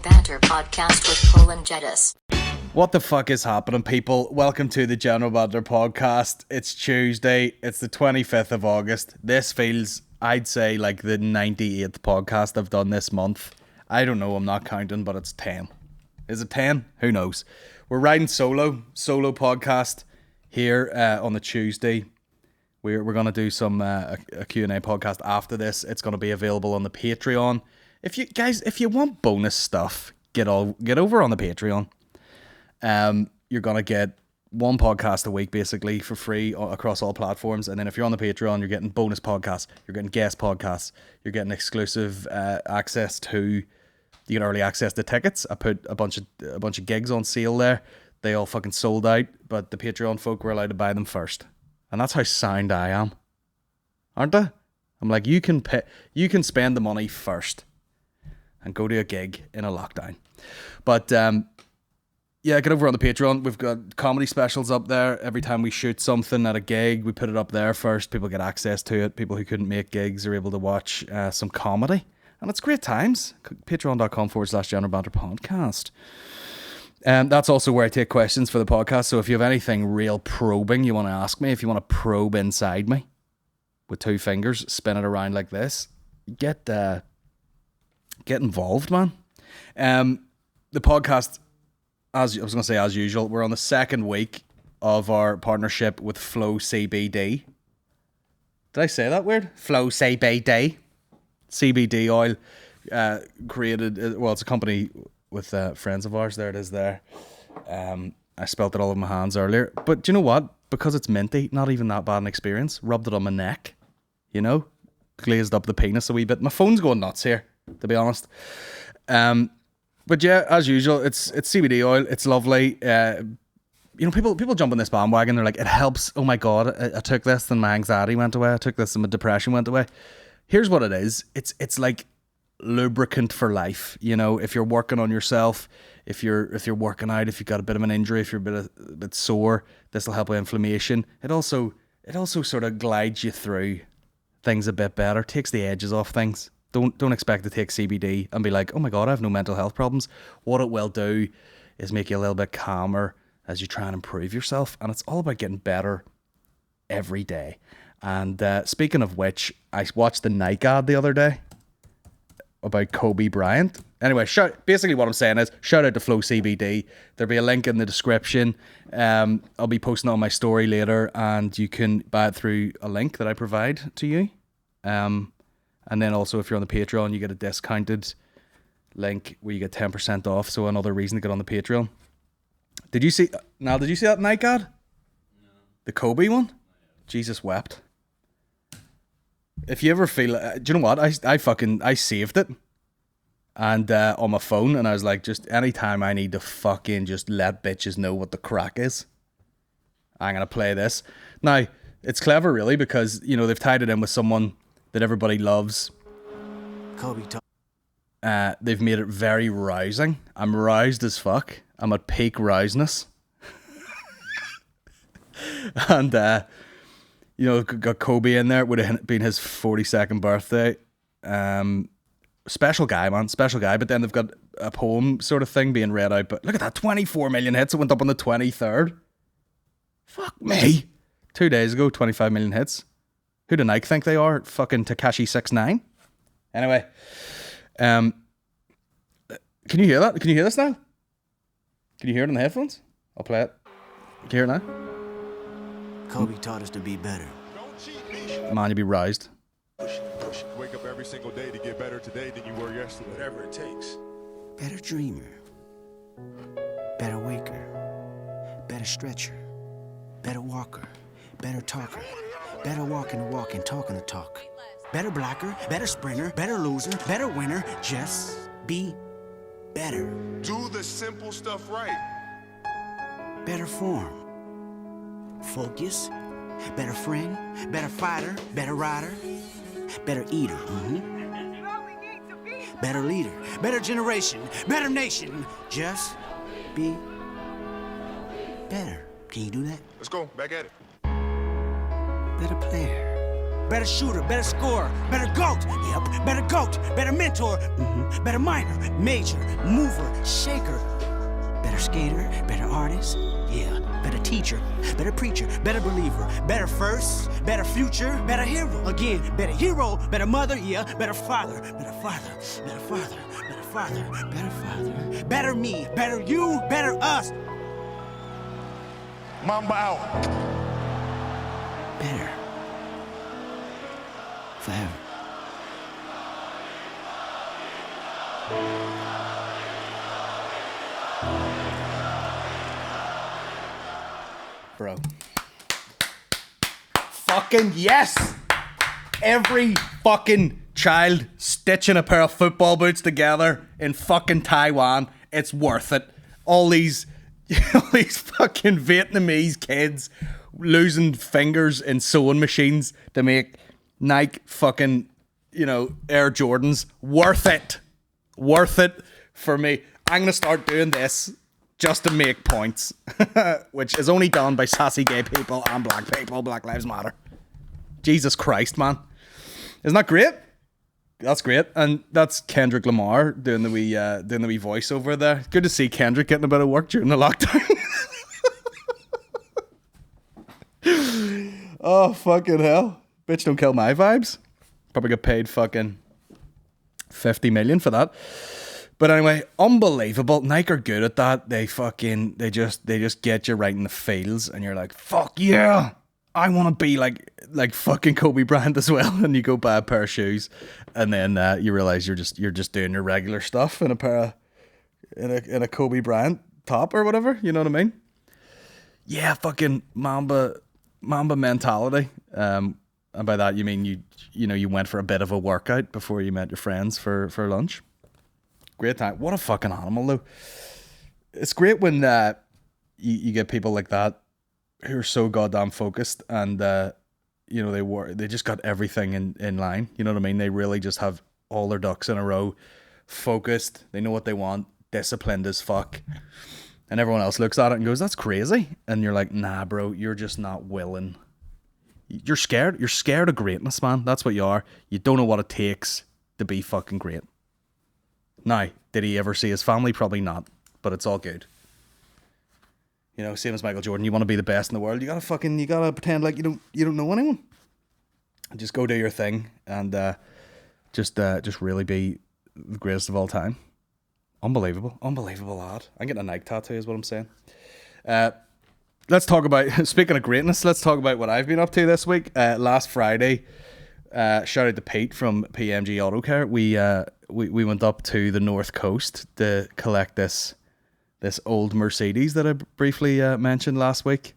Banter Podcast with Colin Geddis. What the fuck is happening, people? Welcome to the General Banter Podcast. It's Tuesday. It's the 25th of August. This feels, I'd say, like the 98th podcast I've done this month. I don't know, I'm not counting, but it's 10. Is it 10? Who knows? We're riding solo podcast here on the Tuesday. We're going to do some a Q&A podcast after this. It's going to be available on the Patreon. If you want bonus stuff, get over on the Patreon. You're going to get one podcast a week basically for free across all platforms. And then if you're on the Patreon, you're getting bonus podcasts, you're getting guest podcasts, you're getting exclusive access to, you get early access to tickets. I put a bunch of gigs on sale there. They all fucking sold out, but the Patreon folk were allowed to buy them first. And that's how sound I am. Aren't I? I'm like, you can spend the money first and go to a gig in a lockdown. But yeah, get over on the Patreon. We've got comedy specials up there. Every time we shoot something at a gig, we put it up there first. People get access to it. People who couldn't make gigs are able to watch some comedy. And it's great times. Patreon.com/General Banter Podcast. That's also where I take questions for the podcast. So if you have anything real probing you want to ask me, if you want to probe inside me with two fingers, spin it around like this, get involved, man. The podcast, as usual, we're on the second week of our partnership with Flow CBD. Did I say that weird? Flow CBD. CBD oil created, it's a company with friends of ours. There it is there. I spelt it all in my hands earlier. But do you know what? Because it's minty, not even that bad an experience. Rubbed it on my neck, glazed up the penis a wee bit. My phone's going nuts here, to be honest. But yeah, as usual, it's CBD oil. It's lovely. People jump on this bandwagon. They're like, it helps. Oh my God, I took this and my anxiety went away. I took this and my depression went away. Here's what it is. It's like lubricant for life. If you're working on yourself, if you're working out, if you've got a bit of an injury, if you're a bit sore, this will help with inflammation. It also sort of glides you through things a bit better, takes the edges off things. Don't expect to take CBD and be like, oh my God, I have no mental health problems. What it will do is make you a little bit calmer as you try and improve yourself. And it's all about getting better every day. And speaking of which, I watched the Nike ad the other day about Kobe Bryant. Anyway, basically what I'm saying is, shout out to Flow CBD. There'll be a link in the description. I'll be posting it on my story later, and you can buy it through a link that I provide to you. And then also, if you're on the Patreon, you get a discounted link where you get 10% off. So another reason to get on the Patreon. Did you see that Nike ad? No. The Kobe one? Jesus wept. If you ever feel, do you know what? I saved it and on my phone, and I was like, just anytime I need to fucking just let bitches know what the crack is, I'm gonna play this. Now it's clever, really, because they've tied it in with someone that everybody loves. Kobe. They've made it very rousing. I'm roused as fuck. I'm at peak rouseness. And got Kobe in there. It would have been his 42nd birthday. Special guy, man. Special guy. But then they've got a poem sort of thing being read out. But look at that, 24 million hits. It went up on the 23rd. Fuck me. 2 days ago, 25 million hits. Who do Nike think they are? Fucking Tekashi 6ix9ine. Anyway, can you hear that? Can you hear this now? Can you hear it in the headphones? I'll play it. Can you hear it now? Kobe taught us to be better. Man, you'd be roused. Push. Wake up every single day to get better today than you were yesterday. Whatever it takes. Better dreamer. Better waker. Better stretcher. Better walker. Better talker. Better walking the walk and talking the talk. Better blocker, better sprinter, better loser, better winner. Just be better. Do the simple stuff right. Better form. Focus. Better friend. Better fighter. Better rider. Better eater. Better leader. Better generation. Better nation. Just be better. Can you do that? Let's go. Back at it. Better player. better shooter, better scorer, better GOAT, yep, better GOAT, better mentor, better minor, major, mover, shaker, better skater, better artist, yeah, better teacher, better preacher, better believer, better first, better future, better hero, again, better hero, better mother, yeah, better father, better father, better father, better father, better father, better me, better you, better us. Mamba out. Better. Forever. Bro. Fucking yes! Every fucking child stitching a pair of football boots together in fucking Taiwan, it's worth it. All these fucking Vietnamese kids losing fingers in sewing machines to make Nike fucking, Air Jordans. Worth it. Worth it for me. I'm going to start doing this just to make points, which is only done by sassy gay people and black people. Black Lives Matter. Jesus Christ, man. Isn't that great? That's great. And that's Kendrick Lamar doing the wee voiceover there. Good to see Kendrick getting a bit of work during the lockdown. Oh, fucking hell. Bitch, don't kill my vibes. Probably got paid fucking 50 million for that. But anyway, unbelievable. Nike are good at that. They just get you right in the feels, and you're like, fuck yeah, I want to be like fucking Kobe Bryant as well. And you go buy a pair of shoes, and then you realize you're just doing your regular stuff in a pair of in a Kobe Bryant top or whatever. You know what I mean? Yeah, fucking Mamba mentality. And by that you mean you went for a bit of a workout before you met your friends for lunch. Great time. What a fucking animal, though. It's great when you get people like that who are so goddamn focused, and they just got everything in line. You know what I mean? They really just have all their ducks in a row, focused. They know what they want, disciplined as fuck. And everyone else looks at it and goes, "That's crazy." And you're like, "Nah, bro, you're just not willing. You're scared. You're scared of greatness, man. That's what you are. You don't know what it takes to be fucking great." Now, did he ever see his family? Probably not, but it's all good. Same as Michael Jordan. You want to be the best in the world, you gotta pretend like you don't know anyone. Just go do your thing, and just really be the greatest of all time. Unbelievable lad. I'm getting a Nike tattoo, is what I'm saying. Let's talk about, speaking of greatness, let's talk about what I've been up to this week. Last Friday, shout out to Pete from PMG Auto Care. We went up to the North Coast to collect this old Mercedes that I briefly mentioned last week.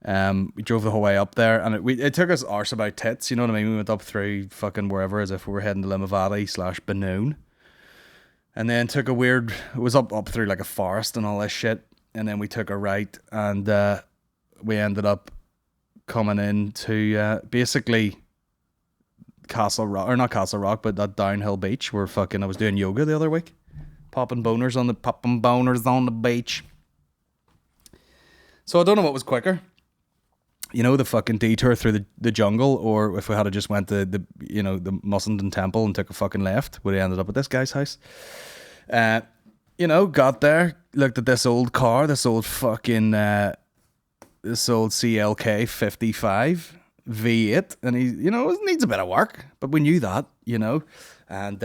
We drove the whole way up there, and it took us arse about tits, you know what I mean? We went up through fucking wherever, as if we were heading to Limavady/Benoon. And then it was up through like a forest and all this shit. And then we took a right, and we ended up coming into basically Castle Rock, or not Castle Rock, but that downhill beach where I was doing yoga the other week. Popping boners on the beach. So I don't know what was quicker. The fucking detour through the jungle, or if we had just went to the Mussenden Temple and took a fucking left, would have ended up at this guy's house. Got there, looked at this old car, this old CLK 55 V8, and he, it needs a bit of work, but we knew that, and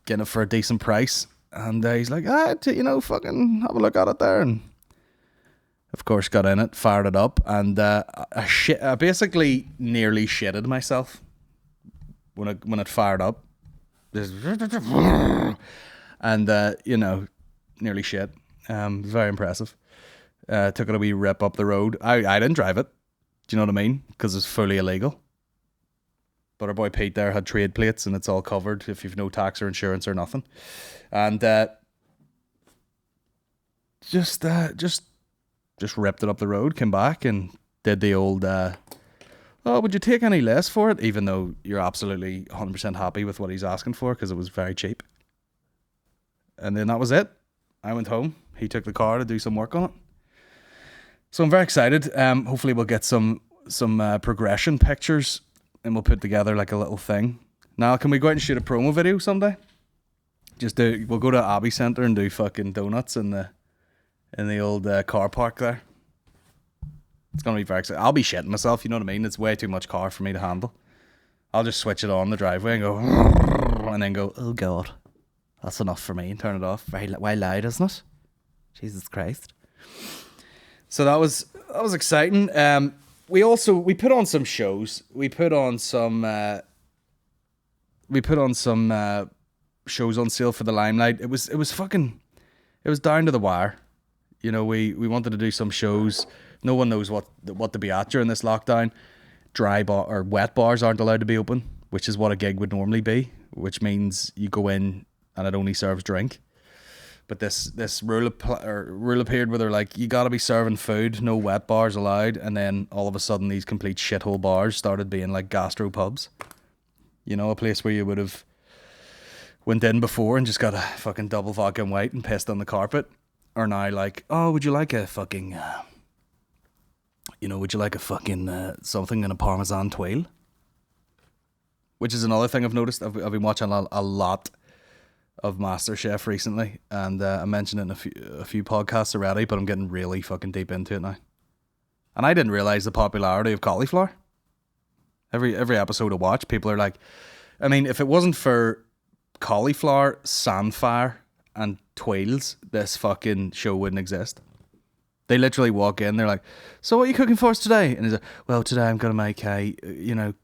getting it for a decent price. And he's like, fucking have a look at it there. And of course, got in it, fired it up, and I basically nearly shitted myself when it fired up. And nearly shit. Very impressive. Took it a wee rip up the road. I didn't drive it. Do you know what I mean? Because it's fully illegal. But our boy Pete there had trade plates, and it's all covered if you've no tax or insurance or nothing. And just ripped it up the road, came back and did the old, would you take any less for it? Even though you're absolutely 100% happy with what he's asking for, because it was very cheap. And then that was it. I went home. He took the car to do some work on it. So I'm very excited. Hopefully we'll get some progression pictures and we'll put together like a little thing. Now, can we go out and shoot a promo video someday? We'll go to Abbey Centre and do fucking donuts in the old car park there. It's gonna be very exciting. I'll be shitting myself, you know what I mean? It's way too much car for me to handle. I'll just switch it on the driveway and go, and then go, oh God, that's enough for me, and turn it off. Very loud, isn't it? Jesus Christ. So that was exciting. We put on some shows. We put on some shows on sale for the Limelight. It was down to the wire. You know, we wanted to do some shows. No one knows what to be at during this lockdown. Wet bars aren't allowed to be open, which is what a gig would normally be, which means you go in and it only serves drink. But this rule appeared where they're like, you gotta be serving food, no wet bars allowed, and then all of a sudden these complete shithole bars started being like gastro pubs. You know, a place where you would have went in before and just got a fucking double vodka and white and pissed on the carpet, are now like, oh, would you like a fucking something in a Parmesan twirl? Which is another thing I've noticed. I've been watching a lot of MasterChef recently, and I mentioned it in a few podcasts already, but I'm getting really fucking deep into it now. And I didn't realise the popularity of cauliflower. Every episode I watch, people are like, I mean, if it wasn't for cauliflower, sandfire, and twirls, this fucking show wouldn't exist. They literally walk in, they're like, so what are you cooking for us today? And he's like, well, today I'm going to make a,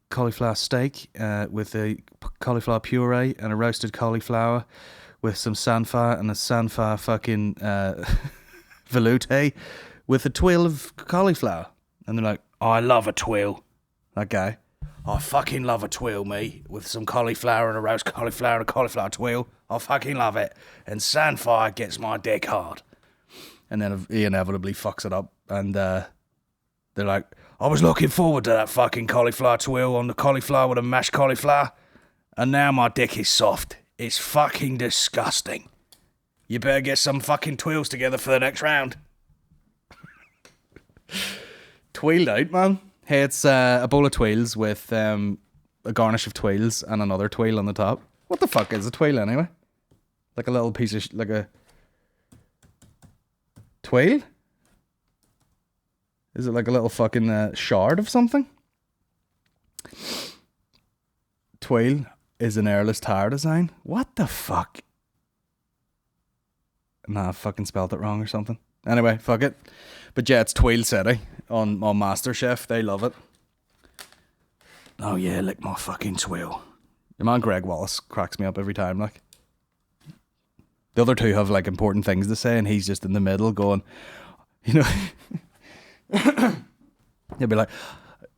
cauliflower steak with a cauliflower puree and a roasted cauliflower with some sandfire and a sandfire fucking velouté with a twirl of cauliflower. And they're like, oh, I love a twirl. That guy. Oh, I fucking love a twirl, me, with some cauliflower and a roast cauliflower and a cauliflower twirl. I fucking love it. And sandfire gets my dick hard. And then he inevitably fucks it up. And they're like, I was looking forward to that fucking cauliflower twirl on the cauliflower with a mashed cauliflower. And now my dick is soft. It's fucking disgusting. You better get some fucking twirls together for the next round. Twirled out, man. Hey, it's a bowl of twirls with a garnish of twirls and another twirl on the top. What the fuck is a twirl anyway? Like a little piece of like a twirl? Is it like a little fucking shard of something? Twirl is an airless tire design. What the fuck? Nah, I fucking spelled it wrong or something. Anyway, fuck it. But yeah, it's Twirl City on MasterChef. They love it. Oh yeah, lick my fucking twirl. Your man Greg Wallace cracks me up every time, like. The other two have like important things to say and he's just in the middle going, you know. He'll be like,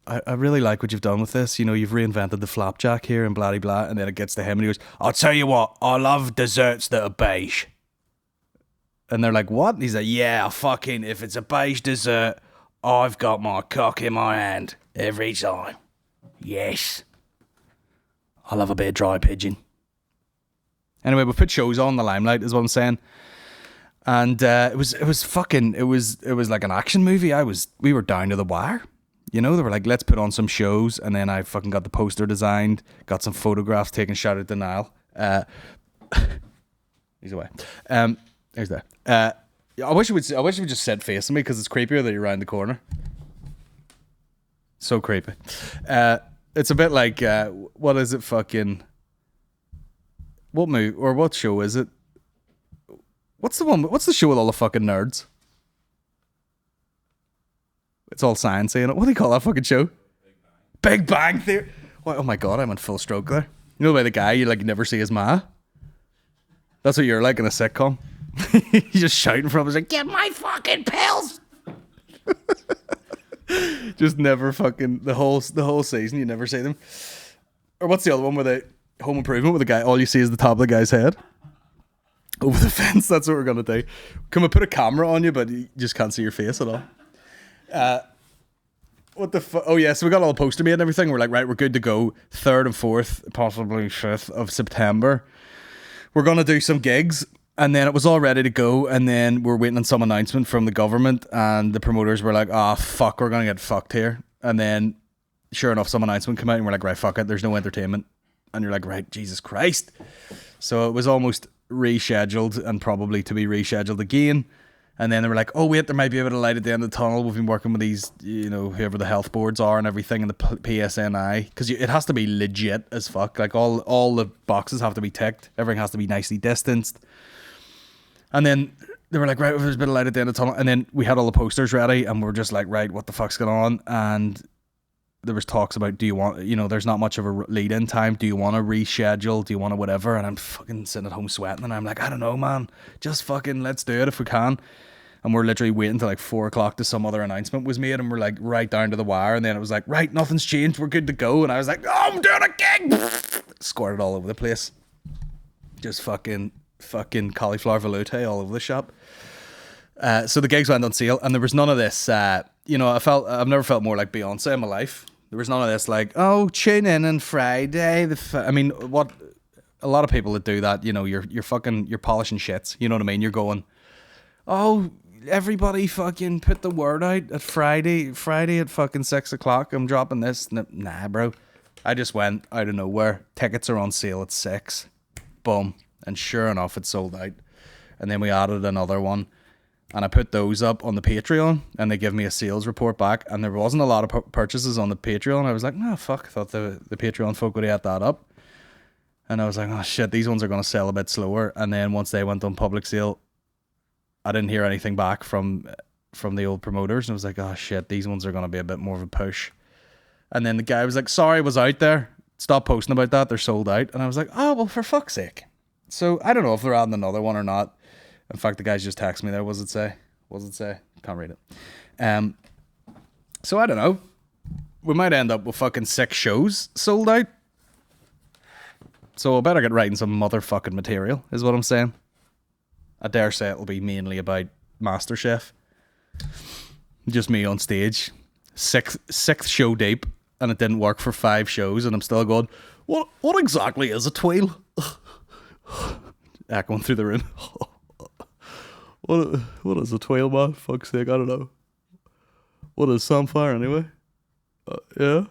I really like what you've done with this. You know, you've reinvented the flapjack here and blah, blah. And then it gets to him and he goes, I'll tell you what, I love desserts that are beige. And they're like, what? And he's like, yeah, fucking, if it's a beige dessert, I've got my cock in my hand every time. Yes. I love a bit of dry pigeon. Anyway, we put shows on the Limelight, is what I'm saying. And it was like an action movie. We were down to the wire. You know, they were like, let's put on some shows. And then I fucking got the poster designed, got some photographs taken, shot at the Nile. He's away. Here's there. I wish it would just sit facing me because it's creepier that you're around the corner. So creepy. It's a bit like what is it? Fucking what movie or what show is it? What's the show with all the fucking nerds? It's all sciencey in it. What do you call that fucking show? Big Bang Theory. Oh my god, I'm in full stroke there. You know, by the guy you never see his ma. That's what you're like in a sitcom. He's just shouting from us like, get my fucking pills. Just never fucking the whole season you never see them. Or what's the other one with the Home Improvement with the guy all you see is the top of the guy's head over the fence? That's what we're gonna do. Can we put a camera on you but you just can't see your face at all? What the fuck? Oh yeah, so we got all the poster made and everything. We're like, right, we're good to go. 3rd and 4th, possibly 5th of September. We're gonna do some gigs. And then it was all ready to go, and then we're waiting on some announcement from the government, and the promoters were like, fuck, we're going to get fucked here. And then sure enough, some announcement came out and we're like, right, fuck it, there's no entertainment. And you're like, right, Jesus Christ. So it was almost rescheduled and probably to be rescheduled again. And then they were like, oh wait, there might be a bit of light at the end of the tunnel. We've been working with these, you know, whoever the health boards are and everything, and the PSNI, because it has to be legit as fuck. Like all the boxes have to be ticked. Everything has to be nicely distanced. And then they were like, right, there's a bit of light at the end of the tunnel. And then we had all the posters ready, and we were just like, right, what the fuck's going on? And there was talks about, do you want, you know, there's not much of a lead-in time. Do you want to reschedule? Do you want to whatever? And I'm fucking sitting at home sweating, and I'm like, I don't know, man. Just fucking let's do it if we can. And we're literally waiting till like 4 o'clock till some other announcement was made, and we're like right down to the wire. And then it was like, right, nothing's changed. We're good to go. And I was like, oh, I'm doing a gig. Squirted all over the place. Just fucking cauliflower velouté all over the shop. So the gigs went on sale, and there was none of this, you know, I've never felt more like Beyonce in my life. There was none of this like, oh, tune in on Friday. I mean, what a lot of people that do that, you know, you're polishing shits. You know what I mean? You're going, oh, everybody fucking put the word out at Friday at fucking 6 o'clock. I'm dropping this. Nah, bro. I just went out of nowhere. Tickets are on sale at 6. Boom. And sure enough, it sold out. And then we added another one. And I put those up on the Patreon, and they give me a sales report back. And there wasn't a lot of purchases on the Patreon. I was like, no, fuck. I thought the Patreon folk would add that up. And I was like, oh shit, these ones are going to sell a bit slower. And then once they went on public sale, I didn't hear anything back from the old promoters. And I was like, oh shit, these ones are going to be a bit more of a push. And then the guy was like, sorry, I was out there. Stop posting about that. They're sold out. And I was like, oh, well, for fuck's sake. So I don't know if they're adding another one or not. In fact, the guys just texted me there. What does it say? Can't read it. So I don't know. We might end up with fucking 6 shows sold out. So I better get writing some motherfucking material, is what I'm saying. I dare say it'll be mainly about MasterChef. Just me on stage. Sixth show deep, and it didn't work for 5 shows, and I'm still going, what exactly is a tweel? Echoing through the room. What is a tweel, man? Fuck's sake, I don't know. What is samphire anyway? Yeah?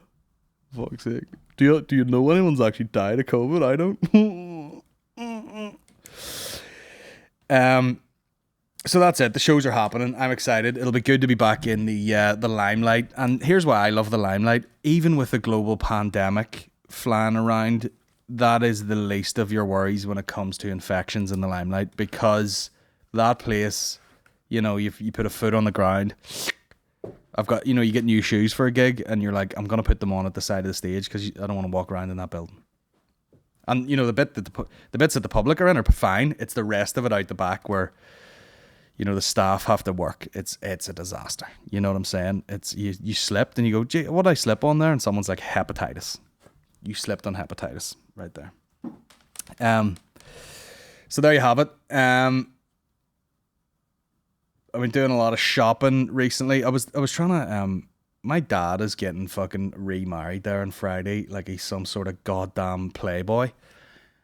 Fuck's sake. Do you know anyone's actually died of COVID? I don't. So that's it. The shows are happening. I'm excited. It'll be good to be back in the limelight. And here's why I love the limelight. Even with the global pandemic flying around, that is the least of your worries when it comes to infections in the limelight, because that place, you know, you put a foot on the ground. I've got, you know, you get new shoes for a gig, and you're like, I'm going to put them on at the side of the stage because I don't want to walk around in that building. And, you know, the bits that the public are in are fine. It's the rest of it out the back where, you know, the staff have to work. It's a disaster. You know what I'm saying? It's you slipped and you go, gee, what did I slip on there? And someone's like, hepatitis. You slipped on hepatitis right there. So there you have it. I've been doing a lot of shopping recently. I was trying to my dad is getting fucking remarried there on Friday, like he's some sort of goddamn playboy.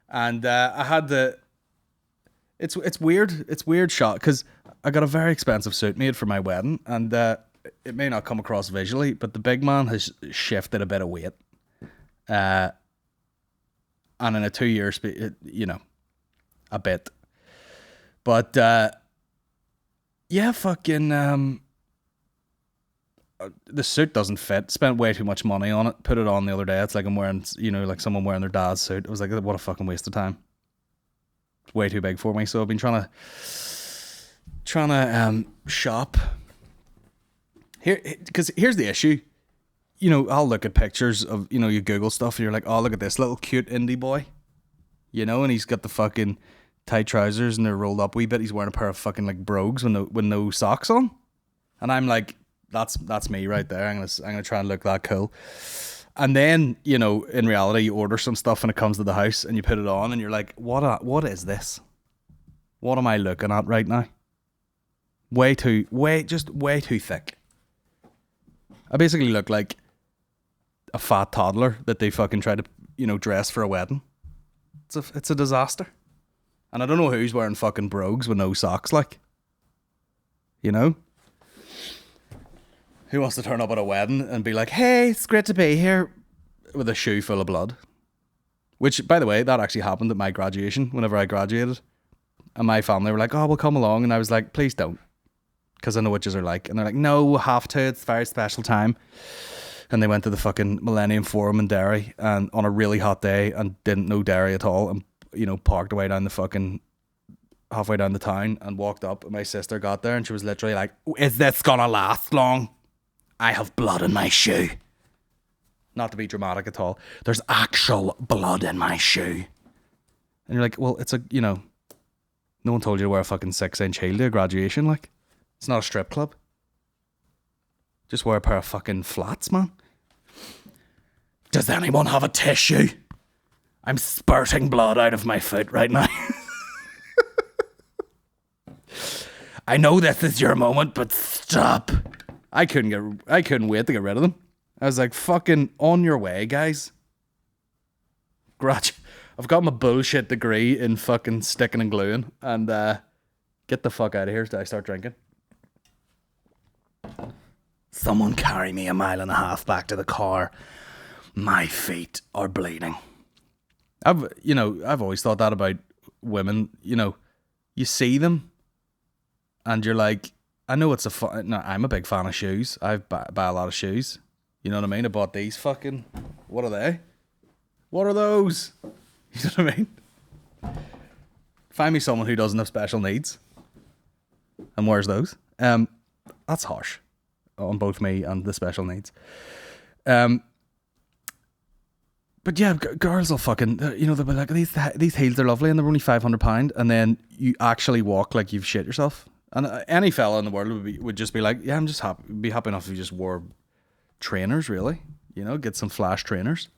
And I had the it's weird shot because I got a very expensive suit made for my wedding, and it may not come across visually, but the big man has shifted a bit of weight. And in a 2 year you know, a bit. But yeah, fucking the suit doesn't fit. Spent way too much money on it. Put it on the other day. It's like I'm wearing, you know, like someone wearing their dad's suit. It was like, what a fucking waste of time. It's way too big for me. So I've been trying to shop here, because here's the issue. You know, I'll look at pictures of, you know, you Google stuff and you're like, oh, look at this little cute indie boy, you know, and he's got the fucking tight trousers and they're rolled up a wee bit. He's wearing a pair of fucking like brogues with no socks on, and I'm like, that's me right there. I'm gonna try and look that cool. And then, you know, in reality, you order some stuff and it comes to the house and you put it on and you're like, what is this? What am I looking at right now? Way too thick. I basically look like a fat toddler that they fucking try to, you know, dress for a wedding. It's a disaster. And I don't know who's wearing fucking brogues with no socks, like, you know? Who wants to turn up at a wedding and be like, hey, it's great to be here, with a shoe full of blood? Which, by the way, that actually happened at my graduation, whenever I graduated. And my family were like, oh, we'll come along. And I was like, please don't. Because I know what yous are like. And they're like, no, we'll have to. It's a very special time. And they went to the fucking Millennium Forum in Derry and on a really hot day and didn't know Derry at all. And, you know, parked away down the fucking, halfway down the town and walked up. And my sister got there and she was literally like, is this gonna last long? I have blood in my shoe. Not to be dramatic at all. There's actual blood in my shoe. And you're like, well, it's a, you know, no one told you to wear a fucking 6-inch heel to a graduation. Like, it's not a strip club. Just wear a pair of fucking flats, man. Does anyone have a tissue? I'm spurting blood out of my foot right now. I know this is your moment, but stop. I couldn't wait to get rid of them. I was like, fucking on your way, guys. I've got my bullshit degree in fucking sticking and gluing, and get the fuck out of here till I start drinking. Someone carry me 1.5 miles back to the car. My feet are bleeding. I've always thought that about women. You know, you see them, and you're like, I know it's I'm a big fan of shoes. I buy a lot of shoes. You know what I mean? I bought these fucking... What are they? What are those? You know what I mean? Find me someone who doesn't have special needs and wears those. That's harsh on both me and the special needs. But yeah, girls will fucking... You know, they'll be like, these heels are lovely and they're only £500, and then you actually walk like you've shit yourself. And any fella in the world would just be like, yeah, I'm just happy. Be happy enough if you just wore... trainers, really. You know, get some flash trainers.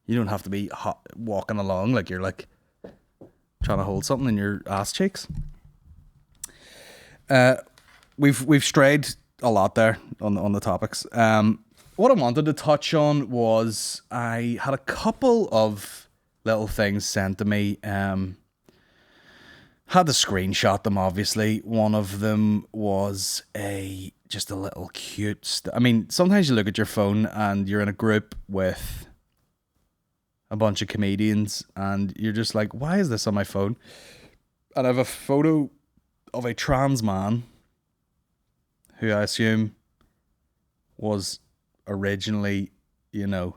You don't have to be walking along like you're like trying to hold something in your ass cheeks. We've strayed a lot there on the topics. What I wanted to touch on was I had a couple of little things sent to me. Had to screenshot them, obviously. One of them was just a little cute... I mean, sometimes you look at your phone and you're in a group with a bunch of comedians and you're just like, why is this on my phone? And I have a photo of a trans man who I assume was originally, you know,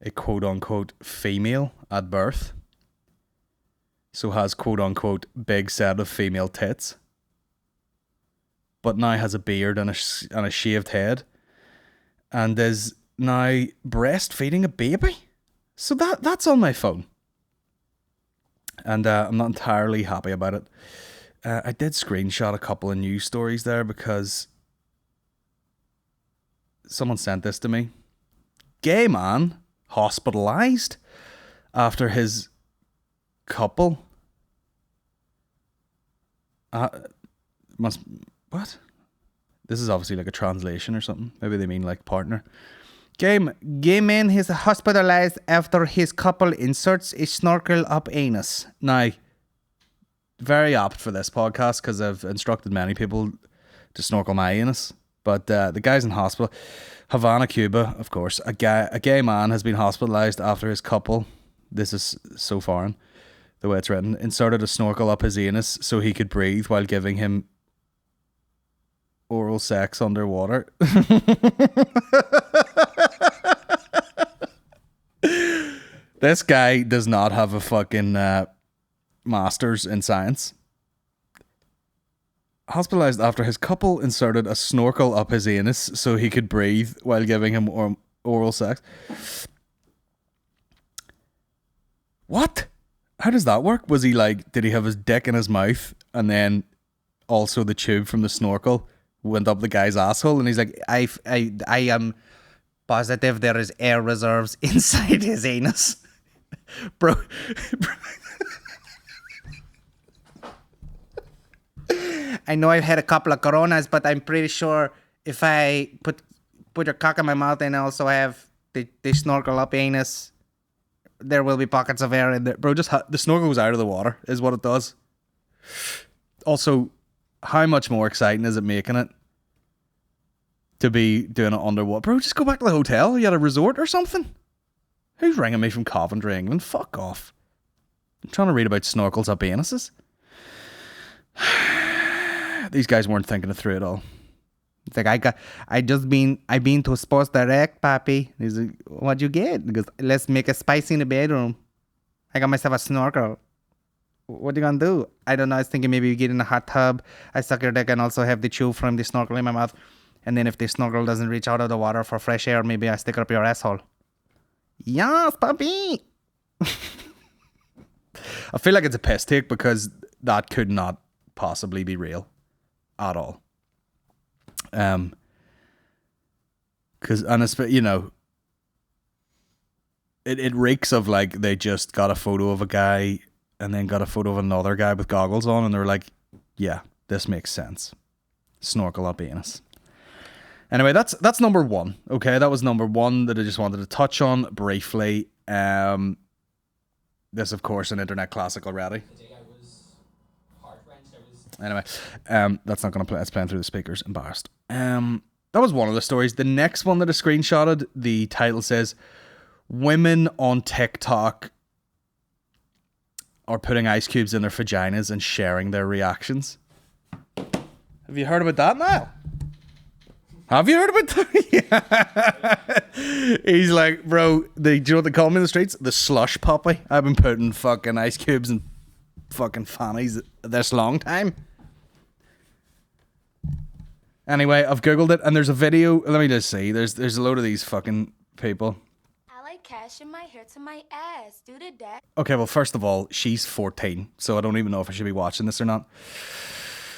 a quote-unquote female at birth. So has quote-unquote big set of female tits, but now has a beard and a shaved head, and is now breastfeeding a baby. So that's on my phone, and I'm not entirely happy about it. I did screenshot a couple of news stories there because someone sent this to me. Gay man hospitalized after his couple what? This is obviously like a translation or something. Maybe they mean like partner. Gay man is hospitalized after his couple inserts a snorkel up anus. Now, very apt for this podcast because I've instructed many people to snorkel my anus. But the guy's in hospital. Havana, Cuba, of course. A gay man has been hospitalized after his couple, this is so foreign, the way it's written, inserted a snorkel up his anus so he could breathe while giving him oral sex underwater. This guy does not have a fucking master's in science. Hospitalized after his couple inserted a snorkel up his anus so he could breathe while giving him oral sex. What? How does that work? Was he like, did he have his dick in his mouth and then also the tube from the snorkel went up the guy's asshole, and he's like, I am positive there is air reserves inside his anus. Bro. I know I've had a couple of coronas, but I'm pretty sure if I put your cock in my mouth and also have the snorkel up anus, there will be pockets of air in there. Bro, just the snorkel goes out of the water is what it does. Also, how much more exciting is it making it to be doing it underwater. Bro, just go back to the hotel. You at a resort or something? Who's ringing me from Coventry, England? Fuck off. I'm trying to read about snorkels up anuses. These guys weren't thinking it through at all. It's like, I've been to Sports Direct, papi. He's like, what'd you get? He goes, let's make a spicy in the bedroom. I got myself a snorkel. What are you gonna do? I don't know. I was thinking maybe you get in a hot tub. I suck your dick and also have the chew from the snorkel in my mouth. And then if the snorkel doesn't reach out of the water for fresh air, maybe I stick it up your asshole. Yes, papi. I feel like it's a piss take because that could not possibly be real at all. Because, you know, it reeks of like they just got a photo of a guy and then got a photo of another guy with goggles on, and they're like, yeah, this makes sense. Snorkel up anus. Anyway, that's number one. Okay, that was number one that I just wanted to touch on briefly. This, of course, an internet classic already. Anyway, that's not going to play. It's playing through the speakers. Embarrassed. That was one of the stories. The next one that I screenshotted, the title says, women on TikTok are putting ice cubes in their vaginas and sharing their reactions. Have you heard about that now? Have you heard about that? Yeah. He's like, bro, do you know what they call me in the streets? The slush puppy. I've been putting fucking ice cubes in fucking fannies this long time. Anyway, I've googled it and there's a video. Let me just see. There's a load of these fucking people. I like cash in my hair to my ass. Do the dash. Okay, well, first of all, she's 14, so I don't even know if I should be watching this or not.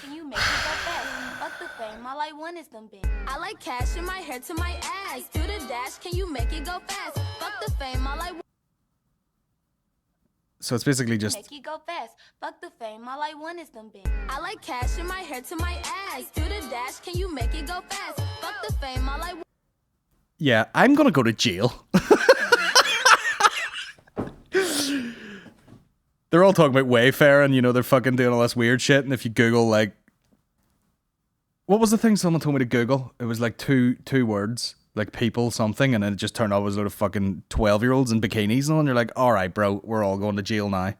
Can you make it go fast? Fuck the fame. All I want is them big. I like cash in my hair to my ass. Do the dash. Can you make it go fast? Fuck the fame. All I want. So it's basically just... Make it go fast. Fuck the fame. All I want is them big. I like cash in my hair to my ass. Do the dash. Can you make it go fast? Fuck the fame. All I want. Yeah, I'm gonna go to jail. They're all talking about Wayfair and, you know, they're fucking doing all this weird shit. And if you Google, like... What was the thing someone told me to Google? It was like two words. Like people something, and then it just turned out it was a load of fucking 12-year-olds in bikinis and you're like, alright bro, we're all going to jail now. I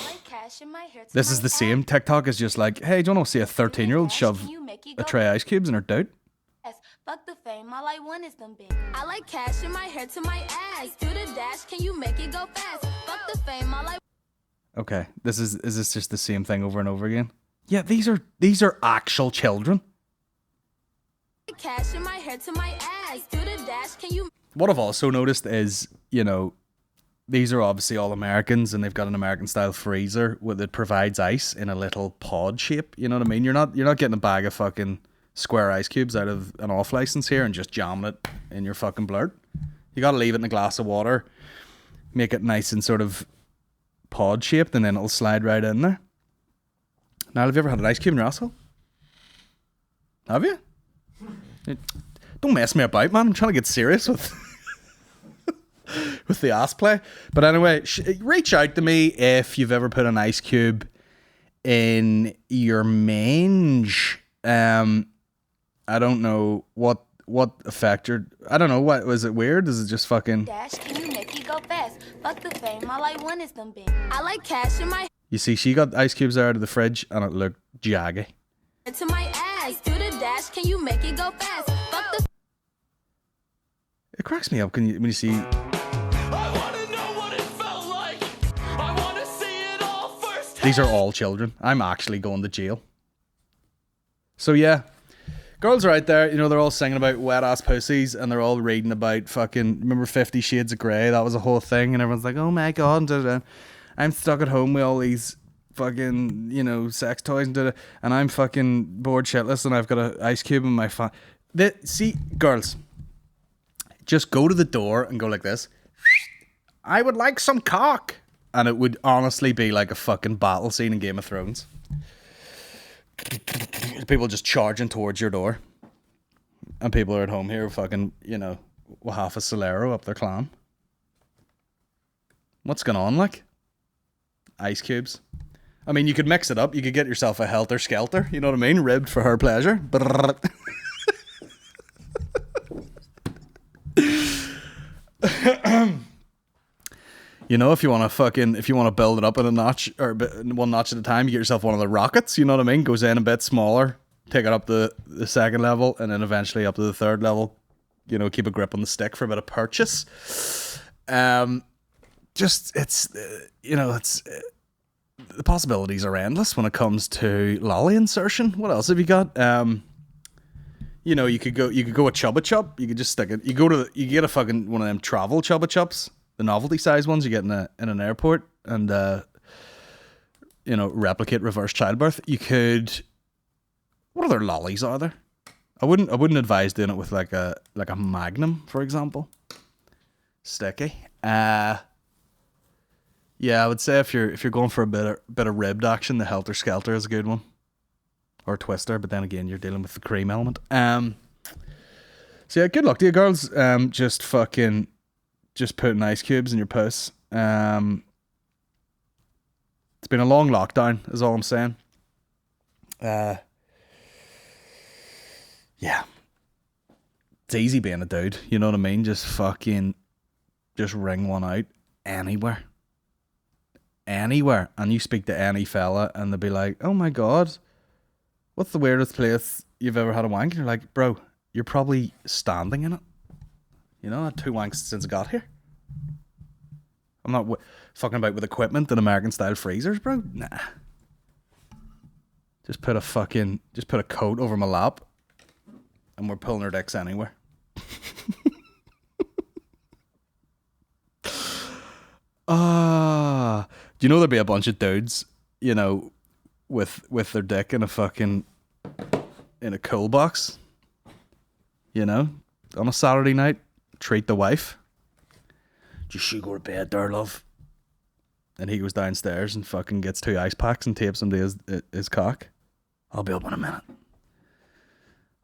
like cash in my hair to This my is the ass. same. TikTok is just like, hey, do you want to see a 13-year-old shove a tray of ice cubes in her dude? Fuck the fame, all I want is them big. I like cash in my hair to my ass. Do the dash, can you make it go fast? Fuck the fame, all I... Okay, is this just the same thing over and over again? Yeah, these are actual children. Cash in my hair to my ass. Do the dash, can you... What I've also noticed is, you know, these are obviously all Americans and they've got an American style freezer that provides ice in a little pod shape. You know what I mean? You're not getting a bag of fucking square ice cubes out of an off license here and just jamming it in your fucking blurt. You got to leave it in a glass of water, make it nice and sort of pod shaped, and then it'll slide right in there. Now, have you ever had an ice cube in your asshole? Have you? Don't mess me about, man. I'm trying to get serious with with the ass play. But anyway, reach out to me if you've ever put an ice cube in your mange. I don't know what effect I don't know, what was it weird? Is it just fucking... Dash, can you make it go fast? Fuck the fame, all I want is them big. I like cash in my... You see, she got ice cubes out of the fridge and it looked jaggy. To my ass. Do the dash, can you make it go fast? Fuck the... It cracks me up when you see... I wanna know what it felt like. I wanna see it all first. These are all children. I'm actually going to jail. So yeah, girls are out there, you know, they're all singing about wet ass pussies and they're all reading about fucking, remember 50 Shades of Grey? That was a whole thing and everyone's like, oh my god, I'm stuck at home with all these fucking, you know, sex toys and I'm fucking bored shitless and I've got an ice cube in my phone. See, girls, just go to the door and go like this. I would like some cock. And it would honestly be like a fucking battle scene in Game of Thrones. People just charging towards your door. And people are at home here fucking, you know, with half a Solero up their clam. What's going on, like? Ice cubes. I mean, you could mix it up. You could get yourself a Helter Skelter. You know what I mean? Ribbed for her pleasure. You know, if you want to build it up in a notch or one notch at a time, you get yourself one of the rockets. You know what I mean? Goes in a bit smaller, take it up the second level, and then eventually up to the third level. You know, keep a grip on the stick for a bit of purchase. The possibilities are endless when it comes to lolly insertion. What else have you got? You know, you could go a Chubba Chup. You could just stick it. You get a fucking one of them travel Chubba Chups, the novelty size ones you get in an airport, and replicate reverse childbirth. You could. What other lollies are there? I wouldn't advise doing it with like a Magnum, for example. Sticky. Yeah, I would say if you're going for a bit of ribbed action, the Helter Skelter is a good one. Or Twister, but then again, you're dealing with the cream element. So yeah, good luck to you girls. Just putting ice cubes in your puss. It's been a long lockdown, is all I'm saying. Yeah. It's easy being a dude, you know what I mean? Just ring one out anywhere. Anywhere. And you speak to any fella and they'll be like, oh my God, what's the weirdest place you've ever had a wank? And you're like, bro, you're probably standing in it. You know, I had 2 wanks since I got here. I'm not fucking about with equipment and American style freezers, bro. Nah. Just put a coat over my lap and we're pulling our dicks anywhere. Do you know there'd be a bunch of dudes, you know, with their dick in a cool box, you know, on a Saturday night, treat the wife. Just she go to bed there, love. And he goes downstairs and fucking gets 2 ice packs and tapes them to his cock. I'll be up in a minute.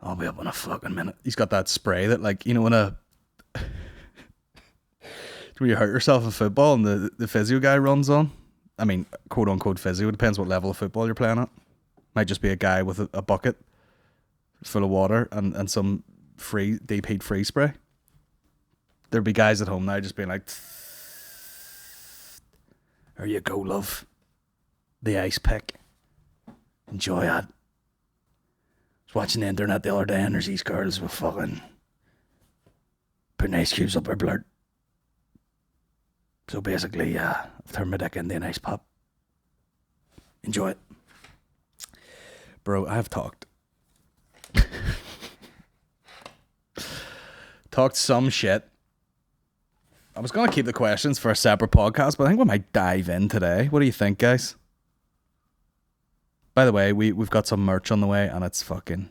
I'll be up in a fucking minute. He's got that spray that, like, you know, when you hurt yourself in football and the physio guy runs on. I mean, quote unquote physio. It depends what level of football you're playing at. Might just be a guy with a bucket full of water and some free deep heat freeze spray. There'd be guys at home now just being like, there you go, love. The ice pick. Enjoy it. I was watching the internet the other day and there's these girls with fucking putting ice cubes up their blurt. So basically, I've turned my dick into an ice pop. Enjoy it. Bro, I have talked some shit. I was going to keep the questions for a separate podcast, but I think we might dive in today. What do you think, guys? By the way, we've got some merch on the way, and it's fucking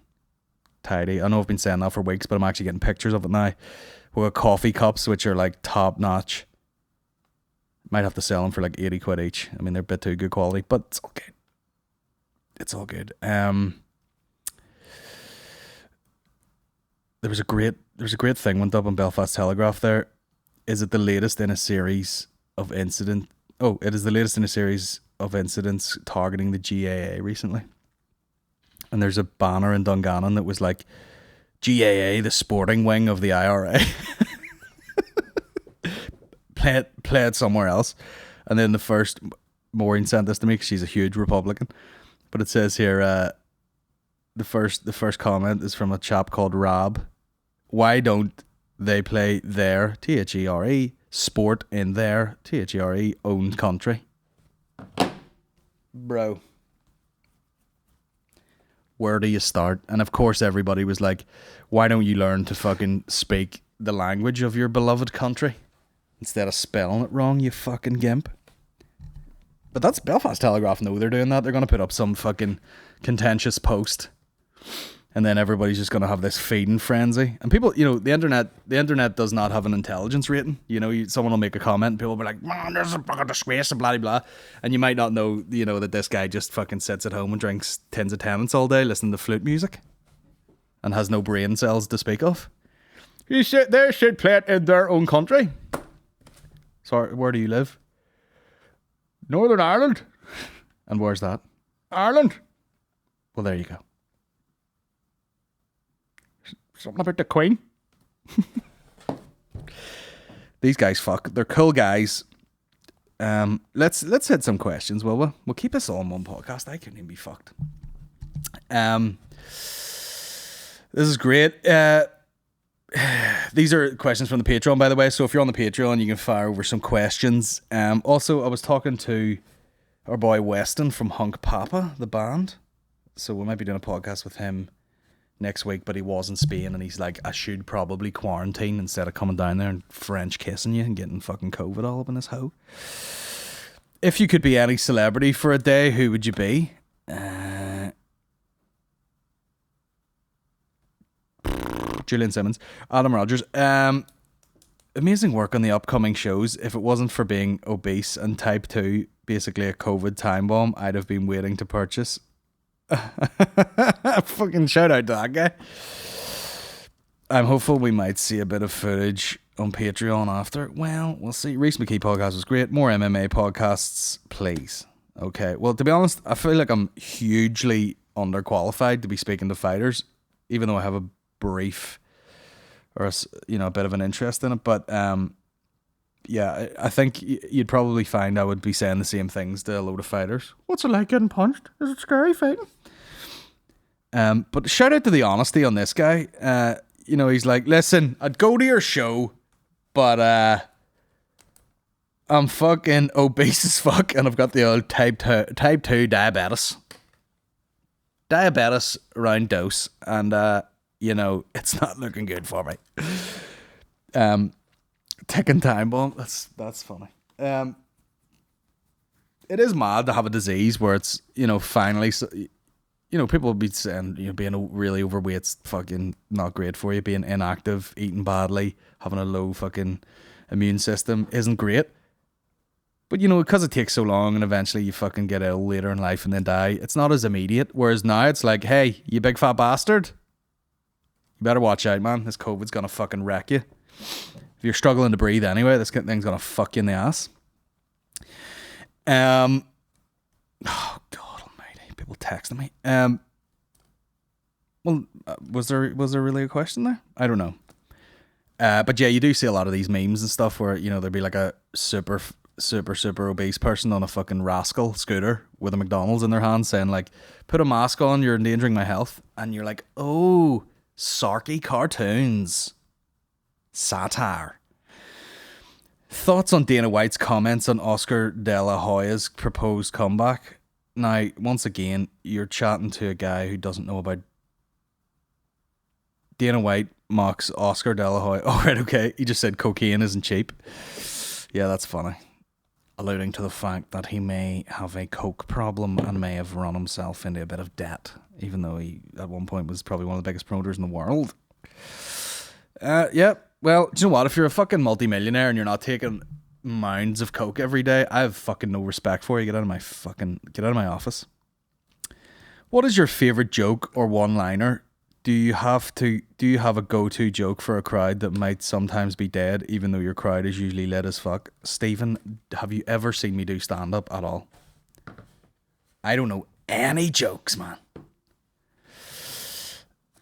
tidy. I know I've been saying that for weeks, but I'm actually getting pictures of it now. We've got coffee cups, which are like top notch. Might have to sell them for like 80 quid each. I mean, they're a bit too good quality, but it's okay. It's all good. There was a great thing went up on Belfast Telegraph there. Is it the latest in a series of incidents? Oh, it is the latest in a series of incidents targeting the GAA recently. And there's a banner in Dungannon that was like, GAA, the sporting wing of the IRA. Play it somewhere else. And then Maureen sent this to me because she's a huge Republican. But it says here, the first comment is from a chap called Rob. Why don't they play their, THERE, sport in their, THERE, owned country? Bro. Where do you start? And of course everybody was like, why don't you learn to fucking speak the language of your beloved country instead of spelling it wrong, you fucking gimp? But that's Belfast Telegraph. No, they're doing that. They're going to put up some fucking contentious post. And then everybody's just going to have this feeding frenzy. And people, you know, the internet does not have an intelligence rating. You know, someone will make a comment and people will be like, man, this is a fucking disgrace and blah, blah, blah. And you might not know, you know, that this guy just fucking sits at home and drinks tins of Tennent's all day listening to flute music and has no brain cells to speak of. They should play it in their own country. Sorry, where do you live? Northern Ireland. And where's that? Ireland. Well, there you go. Something about the Queen. These guys fuck. They're cool guys. Let's hit some questions, will we? We'll keep us all in one podcast. I couldn't even be fucked. This is great. These are questions from the Patreon, by the way. So if you're on the Patreon, you can fire over some questions. Also, I was talking to our boy Weston from Hunk Papa, the band. So we might be doing a podcast with him next week, but he was in Spain, and he's like, I should probably quarantine instead of coming down there and French kissing you and getting fucking COVID all up in his hoe. If you could be any celebrity for a day, who would you be? Julian Simmons, Adam Rogers. Amazing work on the upcoming shows. If it wasn't for being obese and type 2, basically a COVID time bomb, I'd have been waiting to purchase. Fucking shout out to that guy. I'm hopeful we might see a bit of footage on Patreon after. Well, we'll see. Reese McKee podcast was great. More MMA podcasts, please. Okay. Well, to be honest, I feel like I'm hugely underqualified to be speaking to fighters, even though I have a brief or a bit of an interest in it. But yeah, I think you'd probably find I would be saying the same things to a load of fighters. What's it like getting punched? Is it scary fighting? But shout out to the honesty on this guy. He's like, listen, I'd go to your show, but I'm fucking obese as fuck, and I've got the old type 2 diabetes. Diabetes round dose, and it's not looking good for me. Ticking time bomb. That's funny. It is mad to have a disease where it's, finally, people will be saying, being really overweight's fucking not great for you. Being inactive, eating badly, having a low fucking immune system isn't great. But, because it takes so long and eventually you fucking get ill later in life and then die, it's not as immediate. Whereas now it's like, hey, you big fat bastard, you better watch out, man. This COVID's gonna fucking wreck you. If you're struggling to breathe anyway, this thing's gonna fuck you in the ass. Oh God almighty, people texting me. Was there really a question there? I don't know. But yeah, you do see a lot of these memes and stuff where, there'd be like a super obese person on a fucking rascal scooter with a McDonald's in their hand saying like, put a mask on, you're endangering my health. And you're like, oh, sarky cartoons. Satire. Thoughts on Dana White's comments on Oscar De La Hoya's proposed comeback? Now, once again, you're chatting to a guy who doesn't know about Dana White mocks Oscar De La Hoya. Oh, right, okay. He just said cocaine isn't cheap. Yeah, that's funny. Alluding to the fact that he may have a coke problem and may have run himself into a bit of debt, even though he, at one point, was probably one of the biggest promoters in the world. Yeah. Well, do you know what? If you're a fucking multimillionaire and you're not taking mounds of coke every day, I have fucking no respect for you. Get out of my office. What is your favorite joke or one-liner? Do you have a go-to joke for a crowd that might sometimes be dead, even though your crowd is usually lit as fuck? Stephen, have you ever seen me do stand-up at all? I don't know any jokes, man.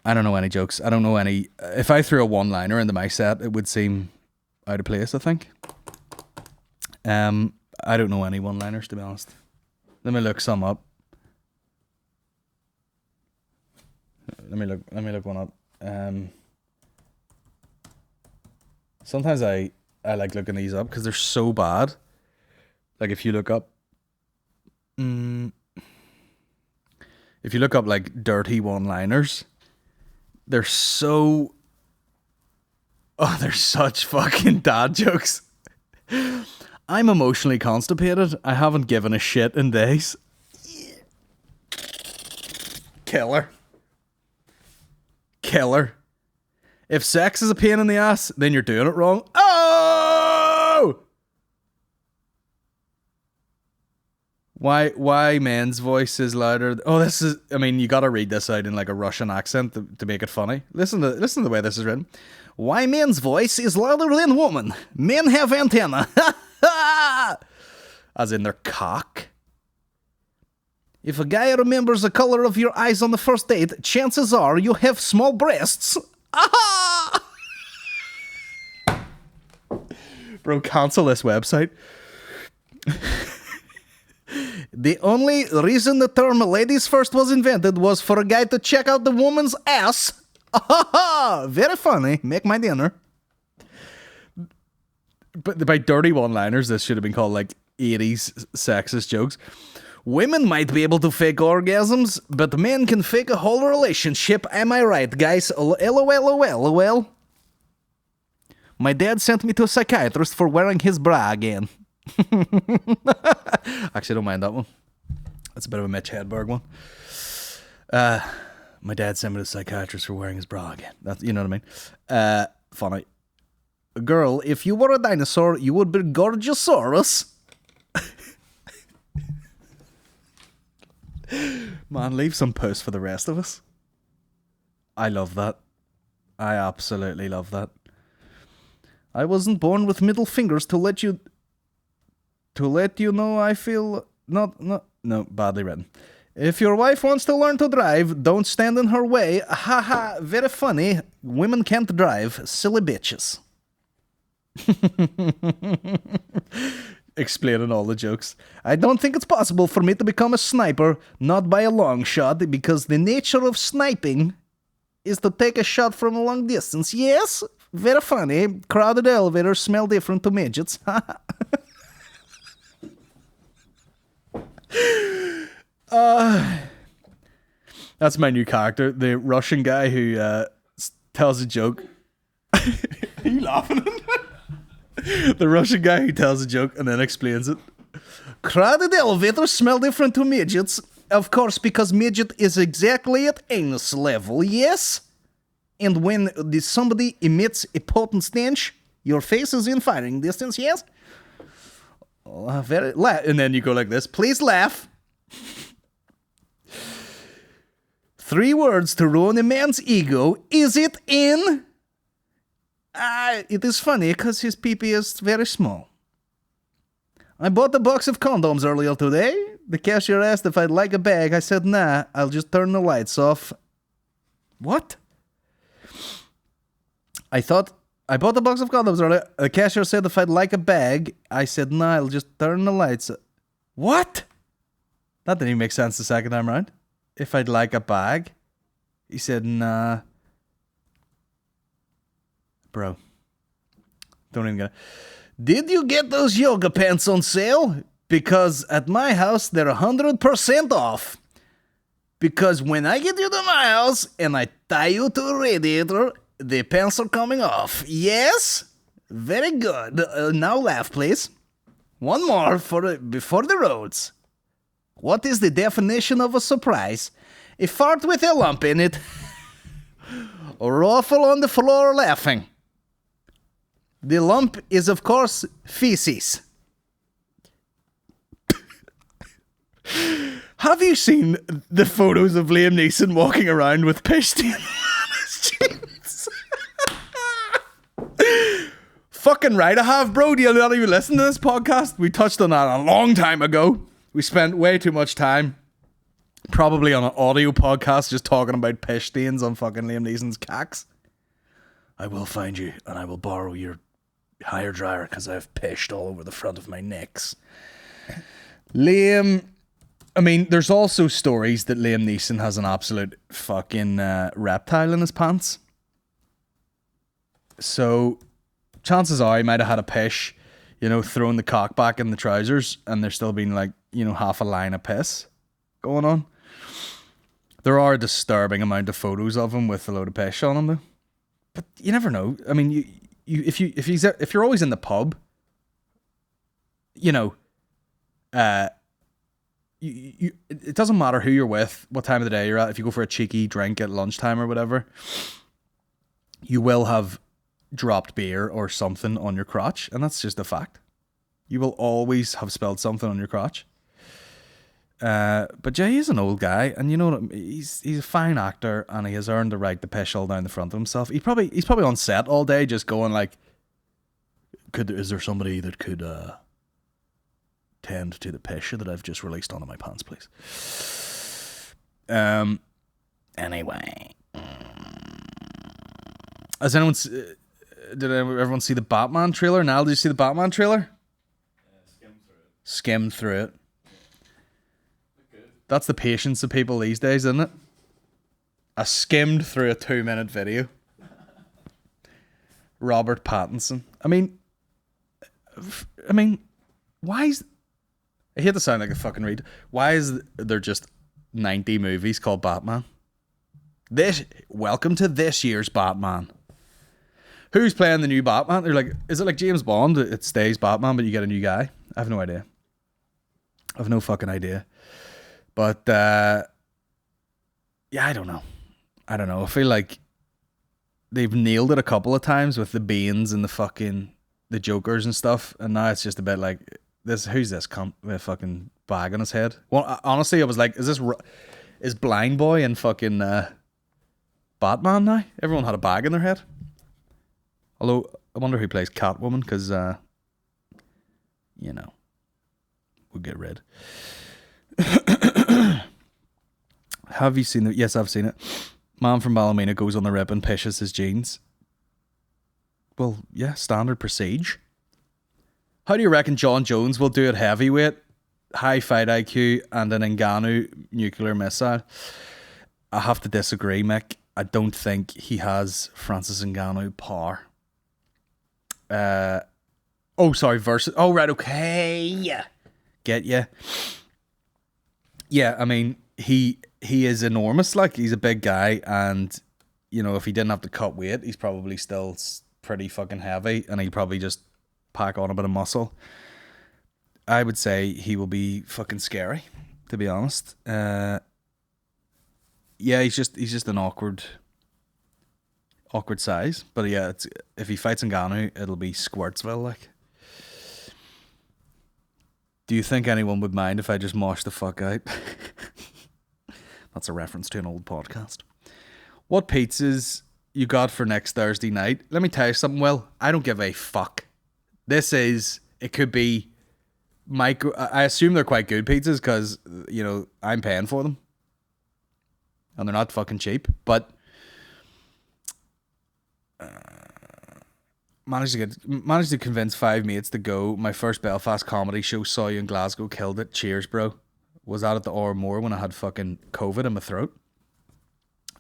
I don't know any jokes. I don't know any. If I threw a one-liner into my set, it would seem out of place, I think. I don't know any one-liners, to be honest. Let me look some up. Let me look one up. Sometimes I like looking these up because they're so bad. Like if you look up like dirty one-liners, they're such fucking dad jokes. I'm emotionally constipated. I haven't given a shit in days. Killer. If sex is a pain in the ass, then you're doing it wrong. Oh! Why men's voice is louder? Oh, you gotta read this out in like a Russian accent to make it funny. Listen to the way this is written. Why men's voice is louder than woman? Men have antenna. As in their cock. If a guy remembers the color of your eyes on the first date, chances are you have small breasts. Ah! Bro, cancel this website. The only reason the term ladies first was invented was for a guy to check out the woman's ass. Very funny. Make my dinner. But by dirty one-liners, this should have been called like 80s sexist jokes. Women might be able to fake orgasms, but men can fake a whole relationship. Am I right, guys? LOL. My dad sent me to a psychiatrist for wearing his bra again. Actually, I don't mind that one. That's a bit of a Mitch Hedberg one. My dad sent me to a psychiatrist for wearing his bra again. That's, you know what I mean? Funny. Girl, if you were a dinosaur, you would be Gorgeosaurus. Man, leave some puss for the rest of us. I love that. I absolutely love that. I wasn't born with middle fingers to let you know I feel no, badly written. If your wife wants to learn to drive, don't stand in her way. Haha, very funny. Women can't drive. Silly bitches. Explaining all the jokes. I don't think it's possible for me to become a sniper, not by a long shot, because the nature of sniping is to take a shot from a long distance. Yes, very funny. Crowded elevators smell different to midgets. That's my new character, the Russian guy who tells a joke. Are you laughing? The Russian guy who tells a joke and then explains it. Crowded elevators smell different to midgets. Of course, because midget is exactly at anus level, yes? And when somebody emits a potent stench, your face is in firing distance, yes? And then you go like this. Please laugh. 3 words to ruin a man's ego. Is it in? It is funny because his pee-pee is very small. I bought a box of condoms earlier today. The cashier asked if I'd like a bag. I said, nah, I'll just turn the lights off. What? I bought a box of condoms earlier. The cashier said if I'd like a bag. I said, nah, I'll just turn the lights off. What? That didn't even make sense the second time around. If I'd like a bag. He said, nah. Bro. Don't even get it. Did you get those yoga pants on sale? Because at my house, they're 100% off. Because when I get you to my house and I tie you to a radiator, the pants are coming off. Yes? Very good. Now laugh, please. One more before the roads. What is the definition of a surprise? A fart with a lump in it. A ruffle on the floor laughing. The lump is, of course, feces. Have you seen the photos of Liam Neeson walking around with pasty on his jeans? Fucking right I have, bro. Do you not even listen to this podcast? We touched on that a long time ago. We spent way too much time, probably on an audio podcast, just talking about piss stains on fucking Liam Neeson's cacks. I will find you, and I will borrow your hire dryer, because I've pissed all over the front of my necks. Liam... I mean, there's also stories that Liam Neeson has an absolute fucking reptile in his pants. So, chances are he might have had a piss, throwing the cock back in the trousers, and there's still been half a line of piss going on. There are a disturbing amount of photos of him with a load of piss on him, though. But you never know. I mean, if you're always in the pub, it doesn't matter who you're with, what time of the day you're at. If you go for a cheeky drink at lunchtime or whatever, you will have dropped beer or something on your crotch, and that's just a fact. You will always have spilled something on your crotch. But yeah, he's an old guy, and he's a fine actor, and he has earned the right to piss all down the front of himself. He's probably on set all day, just going like, is there somebody that could tend to the piss that I've just released onto my pants, please? Anyway, has anyone? Did everyone see the Batman trailer? Now, did you see the Batman trailer? Skimmed through it. That's the patience of people these days, isn't it? I skimmed through a 2-minute video. Robert Pattinson. I mean, why is... I hate to sound like a fucking read. Why is there just 90 movies called Batman? Welcome to this year's Batman. Who's playing the new Batman? They're like, is it like James Bond? It stays Batman, but you get a new guy. I have no idea. I have no fucking idea. But yeah, I don't know. I feel like they've nailed it a couple of times with the Banes and the Jokers and stuff, and now it's just a bit like who's this cunt with a fucking bag on his head? Well, honestly, I was like, is Blind Boy and fucking Batman now? Everyone had a bag in their head. Although, I wonder who plays Catwoman, because, we'll get rid. Have you seen it? Yes, I've seen it. Man from Ballymena goes on the rip and pishes his jeans. Well, yeah, standard procedure. How do you reckon John Jones will do it heavyweight, high fight IQ, and an Ngannou nuclear missile? I have to disagree, Mick. I don't think he has Francis Ngannou power. Versus. Oh, right, okay. Get ya. Yeah, I mean, he is enormous. Like, he's a big guy, and, if he didn't have to cut weight, he's probably still pretty fucking heavy, and he'd probably just pack on a bit of muscle. I would say he will be fucking scary, to be honest. Yeah, he's just an awkward size. But yeah, if he fights Ngannou, it'll be Squirtsville, like. Do you think anyone would mind if I just mosh the fuck out? That's a reference to an old podcast. What pizzas you got for next Thursday night? Let me tell you something, Will. I don't give a fuck. It could be I assume they're quite good pizzas because, I'm paying for them. And they're not fucking cheap. But managed to convince 5 mates to go. My first Belfast comedy show, saw you in Glasgow, killed it. Cheers, bro. Was out at the More when I had fucking COVID in my throat.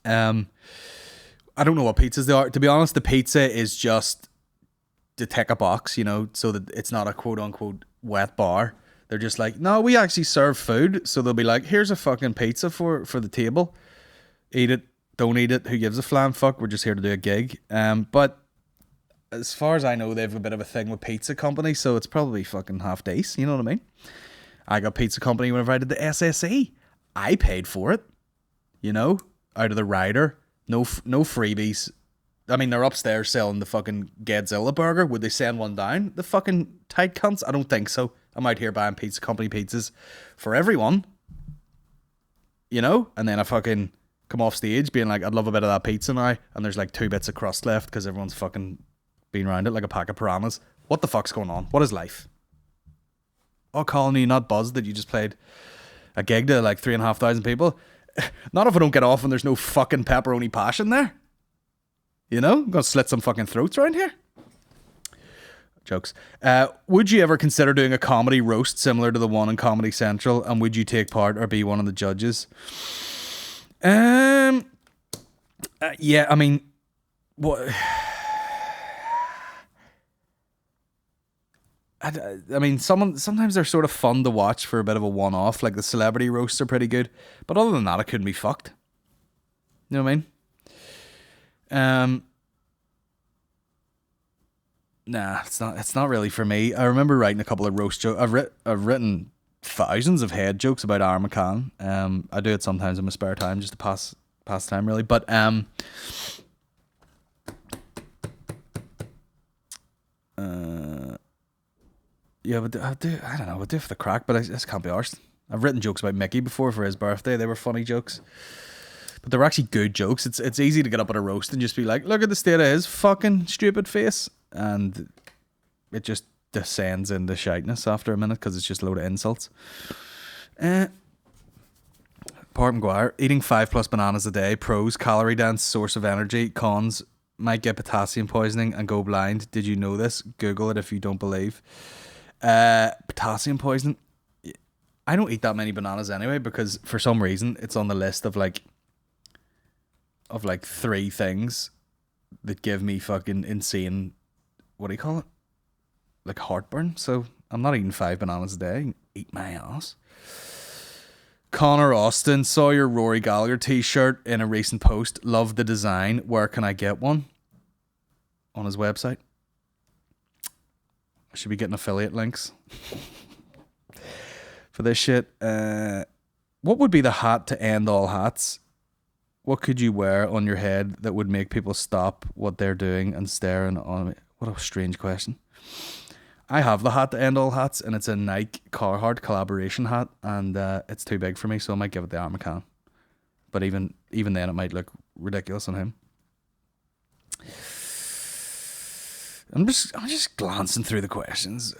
I don't know what pizzas they are. To be honest, the pizza is just to tick a box, so that it's not a quote unquote wet bar. They're just like, no, we actually serve food. So they'll be like, here's a fucking pizza for the table. Eat it, don't eat it. Who gives a flam fuck? We're just here to do a gig. But as far as I know, they have a bit of a thing with pizza company, so it's probably fucking half days. You know what I mean? I got pizza company whenever I did the SSE. I paid for it, out of the rider. No freebies. I mean, they're upstairs selling the fucking Gedzilla burger. Would they send one down? The fucking tight cunts? I don't think so. I'm out here buying pizza company pizzas for everyone. And then I fucking come off stage being like, I'd love a bit of that pizza now. And there's like 2 bits of crust left because everyone's fucking been around it like a pack of piranhas. What the fuck's going on? What is life? Oh, Colin, are you not buzzed that you just played a gig to like 3,500 people? Not if I don't get off and there's no fucking pepperoni passion there. I'm gonna slit some fucking throats around here. Jokes. Would you ever consider doing a comedy roast similar to the one in Comedy Central, and would you take part or be one of the judges? Yeah, I mean, what? I mean, sometimes they're sort of fun to watch for a bit of a one-off. Like the celebrity roasts are pretty good, but other than that, it couldn't be fucked. You know what I mean? Nah, it's not really for me. I remember writing a couple of roast jokes. I've written thousands of head jokes about Aaron McCann. I do it sometimes in my spare time just to pass time, really. But yeah, but I don't know. I'll do it for the crack, but I just can't be arsed. I've written jokes about Mickey before for his birthday. They were funny jokes, but they were actually good jokes. It's easy to get up at a roast and just be like, look at the state of his fucking stupid face, and it just descends into shiteness after a minute because it's just a load of insults. Port McGuire, eating 5+ bananas a day. Pros: calorie dense, source of energy. Cons: might get potassium poisoning and go blind. Did you know this? Google it if you don't believe. Potassium poisoning. I don't eat that many bananas anyway because for some reason it's on the list of like 3 things that give me fucking insane, what do you call it? Like heartburn. So I'm not eating 5 bananas a day. Eat my ass. Connor Austin, saw your Rory Gallagher t-shirt in a recent post. Love the design. Where can I get one? On his website. I should be getting affiliate links for this shit. What would be the hat to end all hats? What could you wear on your head that would make people stop what they're doing and staring on me? What a strange question. I have the hat to end all hats, and it's a Nike Carhartt collaboration hat, and it's too big for me, so I might give it the arm I can. But even then, it might look ridiculous on him. I'm just glancing through the questions.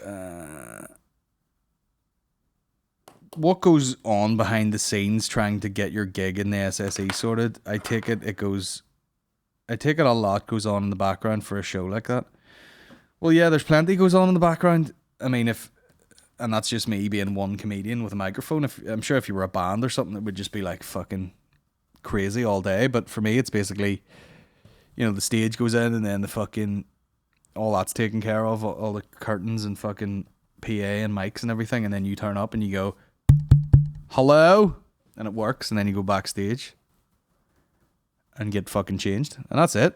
What goes on behind the scenes trying to get your gig in the SSE sorted? I take it a lot goes on in the background for a show like that. Well, yeah, there's plenty goes on in the background. I mean, and that's just me being one comedian with a microphone. I'm sure if you were a band or something, it would just be like fucking crazy all day. But for me, it's basically, the stage goes in and then the fucking, all that's taken care of, all the curtains and fucking PA and mics and everything. And then you turn up and you go, hello, and it works. And then you go backstage and get fucking changed. And that's it.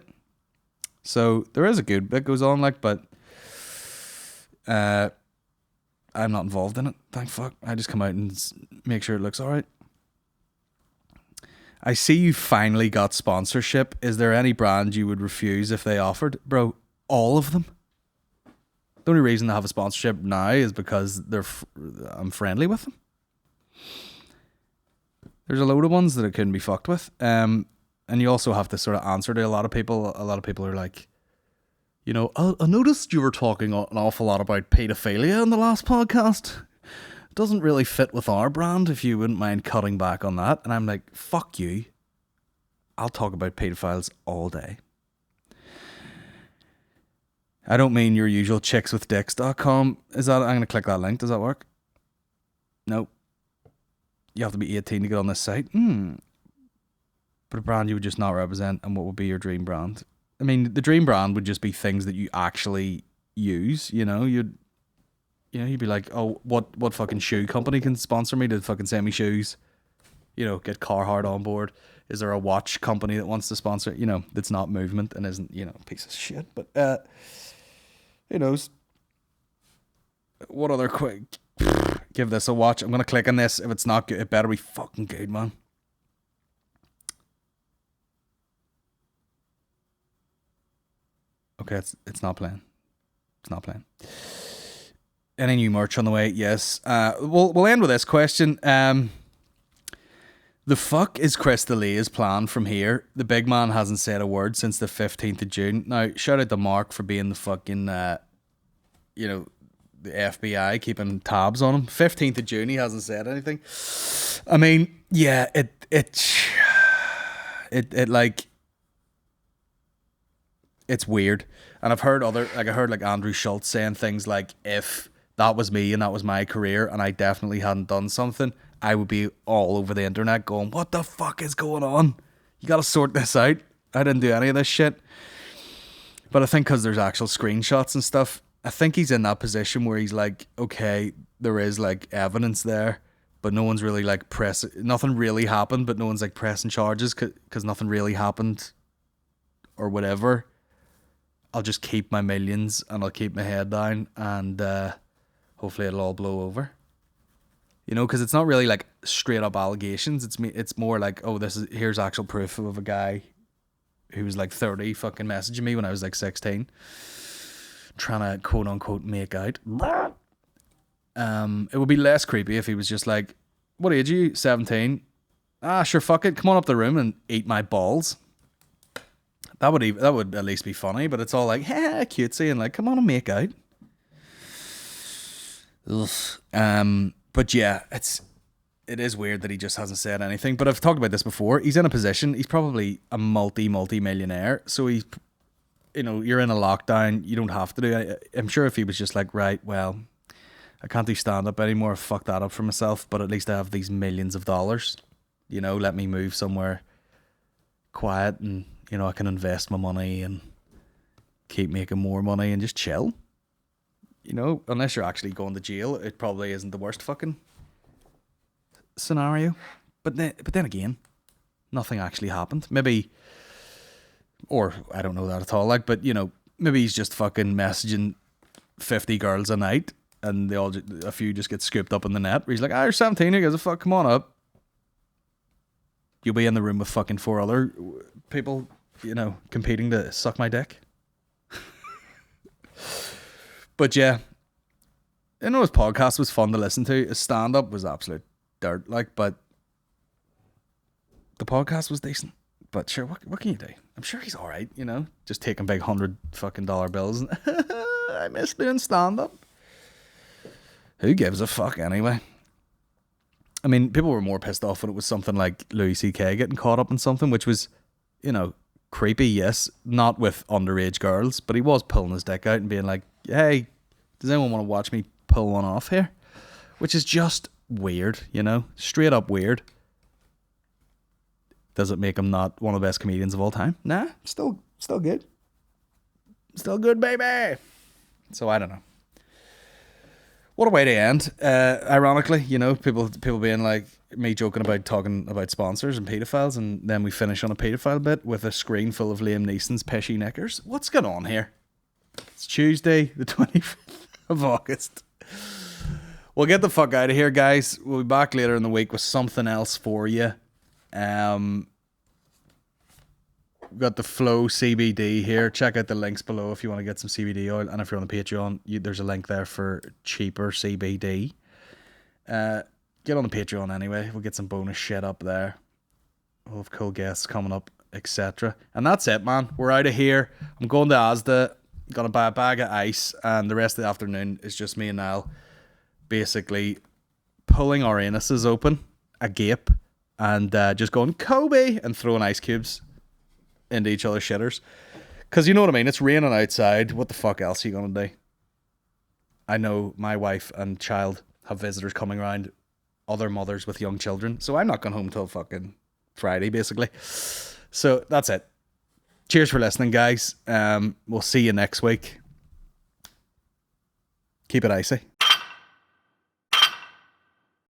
So there is a good bit goes on, but I'm not involved in it. Thank fuck. I just come out and make sure it looks all right. I see you finally got sponsorship. Is there any brand you would refuse if they offered? Bro, all of them. The only reason I have a sponsorship now is because I'm friendly with them. There's a load of ones that it couldn't be fucked with. And you also have to sort of answer to a lot of people. A lot of people are like, I noticed you were talking an awful lot about pedophilia in the last podcast. Doesn't really fit with our brand, if you wouldn't mind cutting back on that. And I'm like, fuck you. I'll talk about pedophiles all day. I don't mean your usual chickswithdicks.com. I'm going to click that link. Does that work? Nope. You have to be 18 to get on this site. But a brand you would just not represent, and what would be your dream brand? I mean, the dream brand would just be things that you actually use, you'd be like, oh, what fucking shoe company can sponsor me to fucking send me shoes? Get Carhartt on board. Is there a watch company that wants to sponsor, that's not movement and isn't, a piece of shit? But, who knows? What other quick, give this a watch. I'm going to click on this. If it's not good, it better be fucking good, man. Okay, it's not playing. It's not playing. Any new merch on the way? Yes. We'll end with this question. The fuck is Chris D'Elia's plan from here? The big man hasn't said a word since the 15th of June. Now, shout out to Mark for being the fucking, the FBI keeping tabs on him. 15th of June, he hasn't said anything. I mean, yeah, it's weird. And I've heard like Andrew Schultz saying things like, if that was me and that was my career and I definitely hadn't done something, I would be all over the internet going, what the fuck is going on? You gotta sort this out. I didn't do any of this shit. But I think because there's actual screenshots and stuff, I think he's in that position where he's like, okay, there is like evidence there, but no one's really like nothing really happened, but no one's like pressing charges because nothing really happened or whatever. I'll just keep my millions and I'll keep my head down and hopefully it'll all blow over. Because it's not really like straight up allegations. It's more like, oh, here's actual proof of a guy who was like 30 fucking messaging me when I was like 16, trying to quote unquote make out. It would be less creepy if he was just like, what age are you? 17? Ah, sure, fuck it. Come on up the room and eat my balls. That would at least be funny, but it's all like, hey, cutesy, and like, come on and make out. Ugh. But yeah, it is weird that he just hasn't said anything. But I've talked about this before. He's in a position. He's probably a multi-millionaire. So he's, you're in a lockdown. You don't have to do it. I'm sure if he was just like, right, well, I can't do stand-up anymore. I've fucked that up for myself, but at least I have these millions of dollars. You know, let me move somewhere quiet and, you know, I can invest my money and keep making more money and just chill. You know, unless you're actually going to jail, it probably isn't the worst fucking scenario. But then again, nothing actually happened. Maybe, or I don't know that at all, like, but, you know, maybe he's just fucking messaging 50 girls a night and a few just get scooped up in the net. Where he's like, you're 17, who gives a fuck, come on up. You'll be in the room with fucking 4 other people, you know, competing to suck my dick. But yeah, you know, his podcast was fun to listen to. His stand-up was absolute dirt, like, but the podcast was decent. But sure, what can you do? I'm sure he's all right, you know, just taking big $100 fucking bills. And I miss doing stand-up. Who gives a fuck anyway? I mean, people were more pissed off when it was something like Louis C.K. getting caught up in something, which was, you know, creepy, yes, not with underage girls, but he was pulling his dick out and being like, hey, does anyone want to watch me pull one off here? Which is just weird, you know, straight up weird. Does it make him not one of the best comedians of all time? Nah, still good. Still good, baby. So I don't know. What a way to end. Ironically, you know, people being like, me joking about talking about sponsors and pedophiles, and then we finish on a pedophile bit with a screen full of Liam Neeson's peshy knickers. What's going on here? It's Tuesday, the 25th of August. We'll get the fuck out of here, guys. We'll be back later in the week with something else for you. We've got the Flow CBD here. Check out the links below if you want to get some CBD oil. And if you're on the Patreon, there's a link there for cheaper CBD. Get on the Patreon anyway. We'll get some bonus shit up there. We'll have cool guests coming up, etc. And that's it, man. We're out of here. I'm going to Asda. Gonna buy a bag of ice. And the rest of the afternoon is just me and Niall basically pulling our anuses open, agape, and just going Kobe and throwing ice cubes into each other's shitters. Because you know what I mean, it's raining outside. What the fuck else are you gonna do? I know my wife and child have visitors coming around, other mothers with young children, so I'm not going home till fucking Friday basically. So that's it. Cheers for listening, guys. We'll see you next week. Keep it icy.